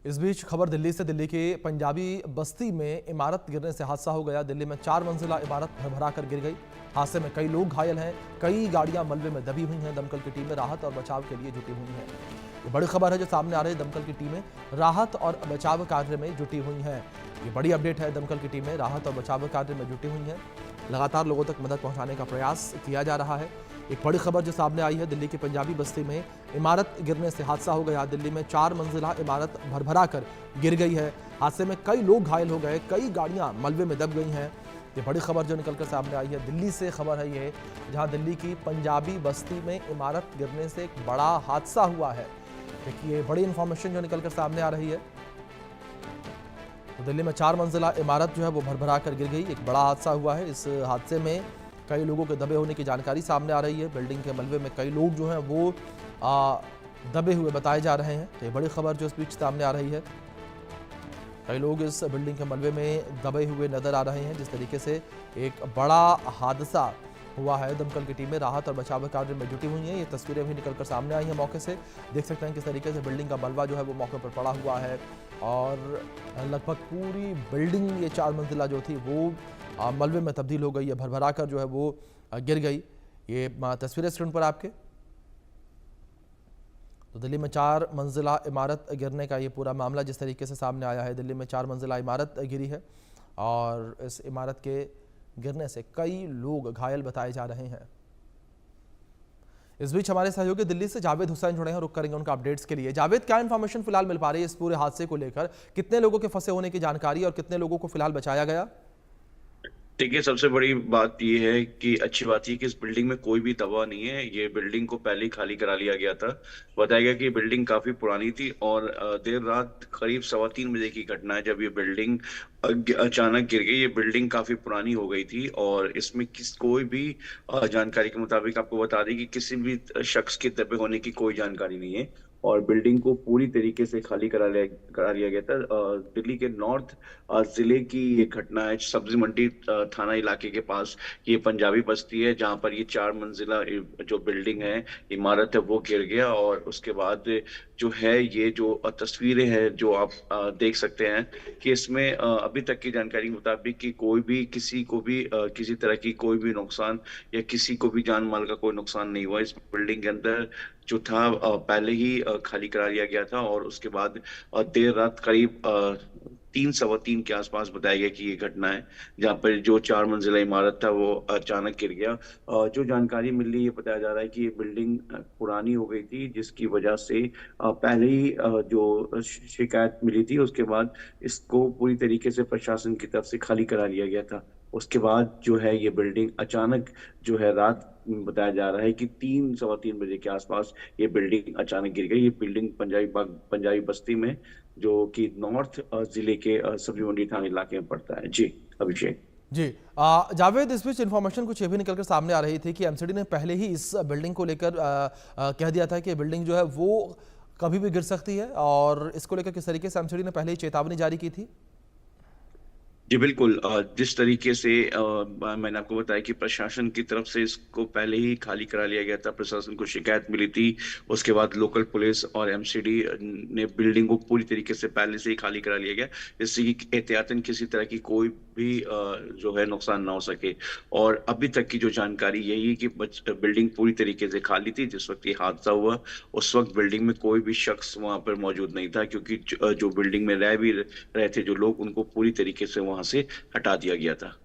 इस बीच खबर दिल्ली से। दिल्ली के पंजाबी बस्ती में इमारत गिरने से हादसा हो गया। दिल्ली में 4 मंजिला इमारत भरभरा कर गिर गई। हादसे में कई लोग घायल हैं, कई गाड़ियां मलबे में दबी हुई हैं। दमकल की टीमें राहत और बचाव के लिए जुटी हुई हैं। ये बड़ी खबर है जो सामने आ रही है। दमकल की टीमें राहत और बचाव कार्य में जुटी हुई हैं। ये बड़ी अपडेट है। दमकल की टीमें राहत और बचाव कार्य में जुटी हुई हैं। लगातार लोगों तक मदद पहुंचाने का प्रयास किया जा रहा है। एक बड़ी खबर जो सामने आई है, दिल्ली की पंजाबी बस्ती में इमारत गिरने से हादसा हो गया। दिल्ली में 4 मंजिला इमारत भरभरा कर गिर गई है। हादसे में कई लोग घायल हो गए, कई गाड़ियां मलबे में दब गई हैं। ये बड़ी खबर जो निकलकर सामने आई है, दिल्ली से खबर है ये, जहां दिल्ली की पंजाबी बस्ती में इमारत गिरने से एक बड़ा हादसा हुआ है। देखिए बड़ी इंफॉर्मेशन जो निकलकर सामने आ रही है। तो दिल्ली में 4 मंजिला इमारत जो है वो भरभरा कर गिर गई। एक बड़ा हादसा हुआ है। इस हादसे में कई लोगों के दबे होने की जानकारी सामने आ रही है। बिल्डिंग के मलबे में कई लोग जो हैं वो दबे हुए बताए जा रहे हैं। तो ये बड़ी खबर जो इस बीच सामने आ रही है। कई लोग इस बिल्डिंग के मलबे में दबे हुए नजर आ रहे हैं। जिस तरीके से एक बड़ा हादसा हुआ है, दमकल की टीमें राहत और बचाव कार्य में जुटी हुई हैं। ये तस्वीरें भी निकलकर सामने आई हैं मौके से। देख सकते हैं किस तरीके से बिल्डिंग का मलबा जो है वो मौके पर पड़ा हुआ है और लगभग पूरी बिल्डिंग, ये 4 मंजिला जो थी वो मलबे में तब्दील हो गई है, भरभरा कर जो है वो गिर गई। ये तस्वीरें स्क्रीन पर आपके। तो दिल्ली में 4 मंजिला इमारत गिरने का ये पूरा मामला जिस तरीके से सामने आया है। दिल्ली में 4 मंजिला इमारत गिरी है और इस इमारत के गिरने से कई लोग घायल बताए जा रहे हैं। इस बीच हमारे सहयोगी दिल्ली से जावेद हुसैन जुड़े हैं, रुक करेंगे उनका अपडेट्स के लिए। जावेद, क्या इन्फॉर्मेशन फिलहाल मिल पा रही है इस पूरे हादसे को लेकर? कितने लोगों के फंसे होने की जानकारी और कितने लोगों को फिलहाल बचाया गया? देखिए, सबसे बड़ी बात ये है कि अच्छी बात ये कि इस बिल्डिंग में कोई भी दबा नहीं है। ये बिल्डिंग को पहले ही खाली करा लिया गया था। बताया गया कि ये बिल्डिंग काफी पुरानी थी और देर रात करीब 3:15 बजे की घटना है जब ये बिल्डिंग अचानक गिर गई। ये बिल्डिंग काफी पुरानी हो गई थी और इसमें कोई भी जानकारी के मुताबिक आपको बता दें कि किसी भी शख्स के दबे होने की कोई जानकारी नहीं है और बिल्डिंग को पूरी तरीके से खाली करा लिया गया था। दिल्ली के नॉर्थ जिले की ये घटना है। सब्जी मंडी थाना इलाके के पास ये पंजाबी बस्ती है जहां पर ये 4 मंजिला जो बिल्डिंग है, इमारत है, वो गिर गया। और उसके बाद जो है ये जो तस्वीरें हैं जो आप देख सकते हैं कि इसमें अभी तक की जानकारी के मुताबिक कि कोई भी किसी को भी किसी तरह की कोई भी नुकसान या किसी को भी जान माल का कोई नुकसान नहीं हुआ। इस बिल्डिंग के अंदर जो था पहले ही खाली करा लिया गया था और उसके बाद देर रात करीब 3 सवा 3 के आसपास बताया गया कि ये घटना है जहाँ पर जो 4 मंजिला इमारत था वो अचानक गिर गया। जो जानकारी मिल रही है, ये बताया जा रहा है कि ये बिल्डिंग पुरानी हो गई थी जिसकी वजह से पहले ही जो शिकायत मिली थी उसके बाद इसको पूरी तरीके से प्रशासन की तरफ से खाली करा लिया गया था। उसके बाद जो है ये बिल्डिंग अचानक जो है रात बताया जा रहा है कि 3 सवा 3 बजे के आसपास ये बिल्डिंग अचानक गिर गई। ये बिल्डिंग पंजाबी बस्ती में जो कि नॉर्थ जिले के सब्जी मंडी थाना इलाके में पड़ता है। जी अभिषेक। जी जावेद, इस बीच इन्फॉर्मेशन कुछ ये भी निकलकर सामने आ रही थी कि एमसीडी ने पहले ही इस बिल्डिंग को लेकर कह दिया था कि बिल्डिंग जो है वो कभी भी गिर सकती है और इसको लेकर किस तरीके से एमसीडी ने पहले ही चेतावनी जारी की थी? जी बिल्कुल। जिस तरीके से मैंने आपको बताया कि प्रशासन की तरफ से इसको पहले ही खाली करा लिया गया था। प्रशासन को शिकायत मिली थी, उसके बाद लोकल पुलिस और एमसीडी ने बिल्डिंग को पूरी तरीके से पहले से ही खाली करा लिया गया जिससे कि एहतियातन किसी तरह की कोई भी जो है नुकसान ना हो सके। और अभी तक की जो जानकारी यही है कि बिल्डिंग पूरी तरीके से खाली थी जिस वक्त ये हादसा हुआ। उस वक्त बिल्डिंग में कोई भी शख्स वहां पर मौजूद नहीं था क्योंकि जो बिल्डिंग में रह भी रहे थे जो लोग, उनको पूरी तरीके से वहां से हटा दिया गया था।